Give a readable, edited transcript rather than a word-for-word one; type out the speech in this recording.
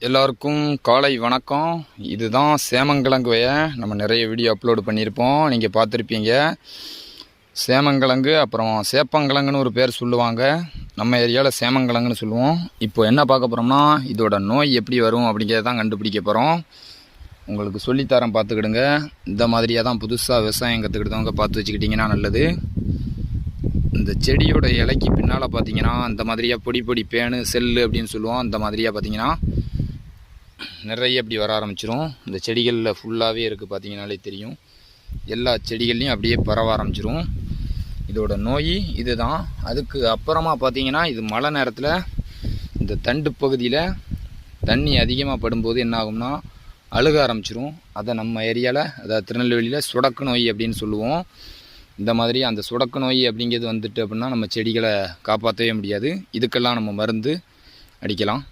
எல்லாருக்கும் காலை வணக்கம். இதுதான் சேமங்கிழங்கு வய. நம்ம நிறைய வீடியோ அப்லோடு பண்ணியிருப்போம், நீங்கள் பார்த்துருப்பீங்க. சேமங்கிழங்கு அப்புறம் சேப்பங்கிழங்குன்னு ஒரு பேர் சொல்லுவாங்க, நம்ம ஏரியாவில் சேமங்கிழங்குன்னு சொல்லுவோம். இப்போ என்ன பார்க்க போகிறோம்னா, இதோட நோய் எப்படி வரும் அப்படிங்கிறத தான் கண்டுபிடிக்க போகிறோம். உங்களுக்கு சொல்லித்தரேன், பார்த்துக்கிடுங்க. இந்த மாதிரியாக தான் புதுசாக விவசாயம் கற்றுக்கிட்டவங்க பார்த்து வச்சுக்கிட்டிங்கன்னா நல்லது. இந்த செடியோட இலைக்கு பின்னால் பார்த்தீங்கன்னா அந்த மாதிரியாக பொடி பொடி பேனு செல்லு அப்படின்னு சொல்லுவோம். அந்த மாதிரியாக பார்த்தீங்கன்னா நிறைய இப்படி வர ஆரம்பிச்சிரும். இந்த செடிகளில் ஃபுல்லாகவே இருக்குது, பார்த்தீங்கன்னாலே தெரியும். எல்லா செடிகள்லையும் அப்படியே பரவ ஆரம்பிச்சிரும். இதோட நோய் இது தான். அதுக்கு அப்புறமா பார்த்தீங்கன்னா, இது மழை நேரத்தில் இந்த தண்டு பகுதியில் தண்ணி அதிகமாக படும்போது என்ன ஆகும்னா அழுக ஆரம்பிச்சிரும். அதை நம்ம ஏரியாவில், அதாவது திருநெல்வேலியில் சுடக்கு நோய் அப்படின்னு சொல்லுவோம். இந்த மாதிரி அந்த சுடக்கு நோய் அப்படிங்கிறது வந்துட்டு அப்படின்னா நம்ம செடிகளை காப்பாற்றவே முடியாது. இதுக்கெல்லாம் நம்ம மருந்து அடிக்கலாம்.